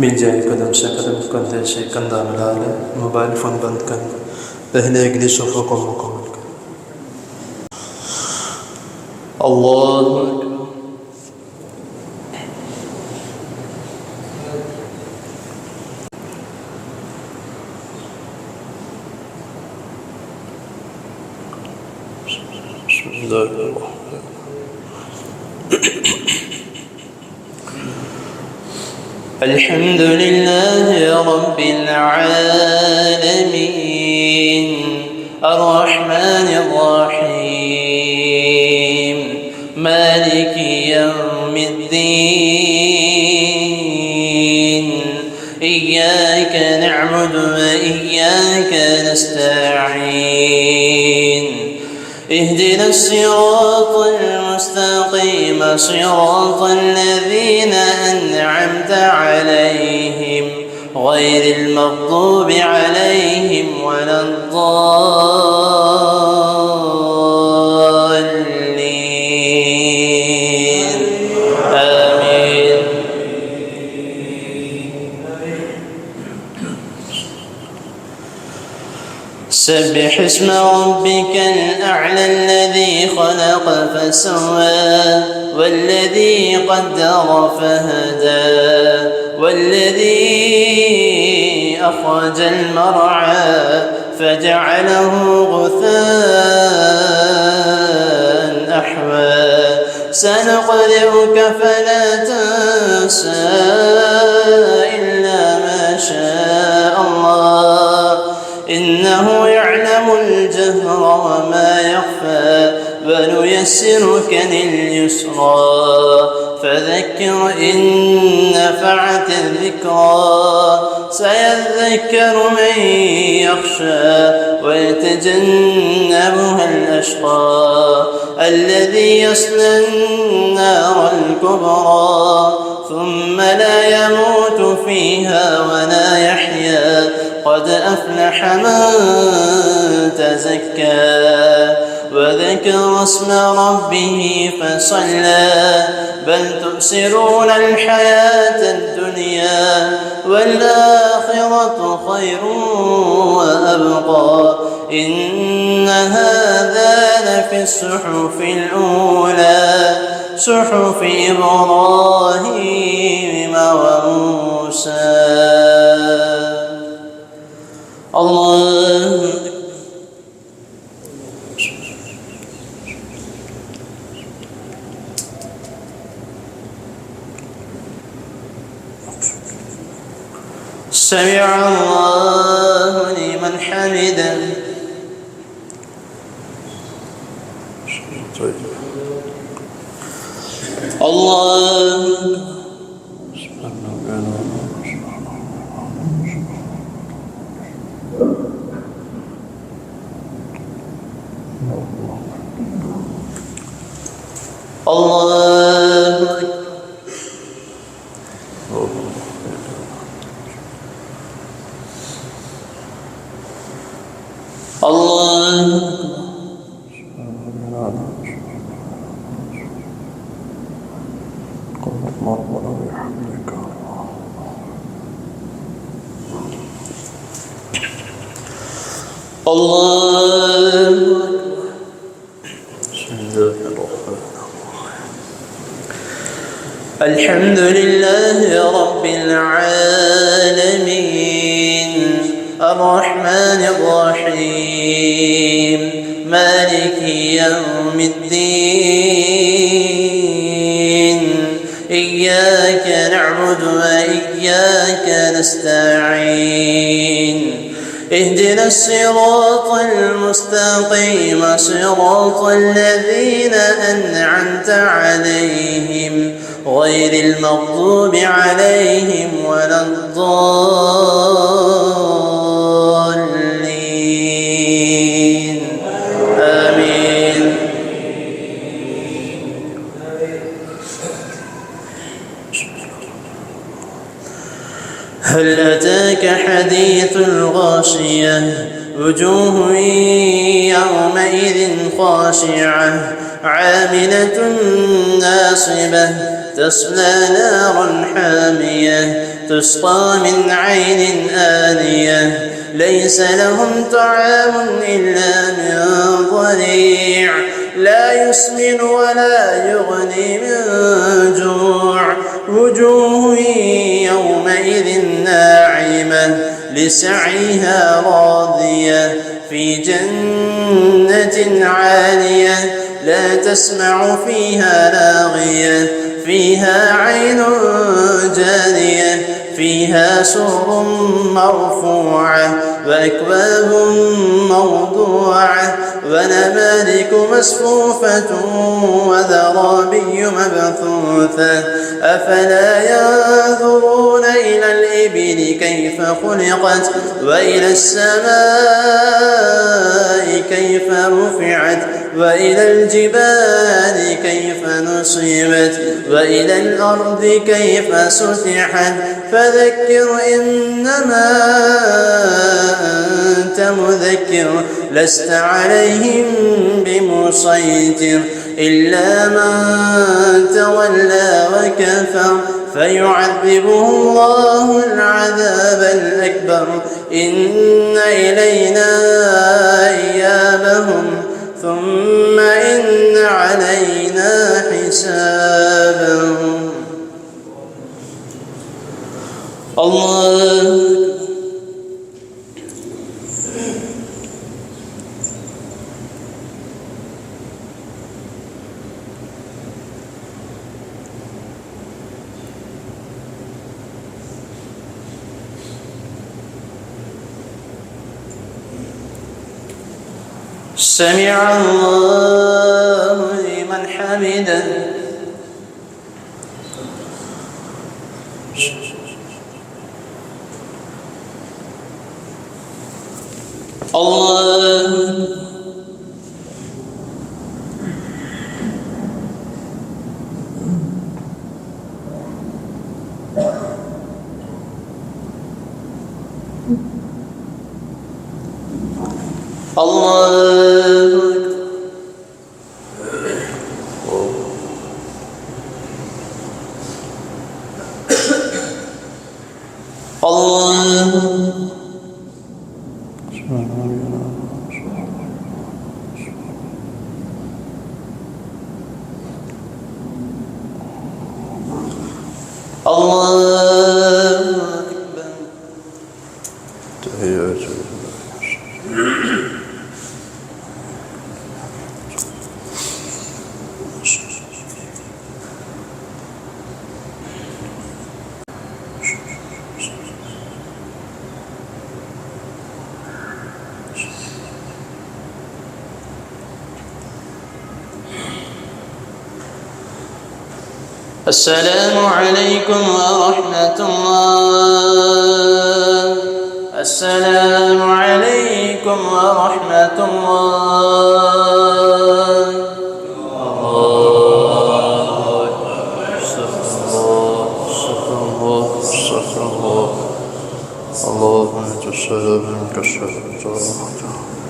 मिल जाए कदम से कदम, कंधे से कंधा मिला ले, मोबाइल फ़ोन बंद कर, पहले अगली सफ़ों को मुकम्मल कर। अल्लाह अल्हम्दुलिल्लाह रब्बिल आलमीन अर्रहमानिर रहीम मालिकी यौमिद्दीन इय्याका नअबुदु व इय्याका नस्तईन اهدنا الصراط المستقيم صراط الذين أنعمت عليهم غير المغضوب عليهم ولا الضالين آمين. سبح اسم ربك الأعلى الذي خلق فسوى والذي قدر فهدى والذي أخرج المرعى فجعله غثاء أحوى سنقرئك فلا تنسى إلا ما شاء الله إنه يعلم الجهر وما يخفى ونيسرك لليسرى فذكر إن نفعت الذكرى سيذكر من يخشى ويتجنبها الأشقى الذي يصلى النار الكبرى ثم لا يموت فيها ولا يحيا قد أفلح من تزكى وذكر اسم ربه فصلى بل تؤثرون الحياة الدنيا والآخرة خير وأبقى إن هذا لفي الصحف الأولى صحف إبراهيم وموسى. الله سمع الله لمن حمده. الله الله الله الله. الحمد لله رب العالمين الرحمن الرحيم مالك يوم الدين إياك نعبد وإياك نستعين اهدنا الصراط المستقيم صراط الذين أنعمت عليهم غير المغضوب عليهم ولا الضالين آمين. هل أتاك حديث الغاشية وجوه يومئذ خاشعة عاملة ناصبة تصلى نارا حامية تسقى من عين آنية ليس لهم طعام إلا من ضريع لا يسمن ولا يغني من جوع وجوه يومئذ ناعمة لسعيها راضية في جنة عالية لا تسمع فيها لاغية فيها عين جارية فيها سرر مرفوعة وأكواب موضوعة ونمارق مصفوفة وزرابي مبثوثة أفلا ينظرون إلى الإبل كيف خلقت وإلى السماء كيف رفعت وإلى الجبال كيف نصبت وإلى الأرض كيف سطحت فذكر إنما أنت مذكر لست عليهم بمسيطر إلا من تولى وكفر فيعذبه الله العذاب الأكبر إن إلينا إيابهم ثم إن علينا حسابهم. الله سمع الله لمن حمده. الله الله السلام عليكم ورحمة الله. السلام عليكم ورحمة الله. اللهم انت السلام منك السلام.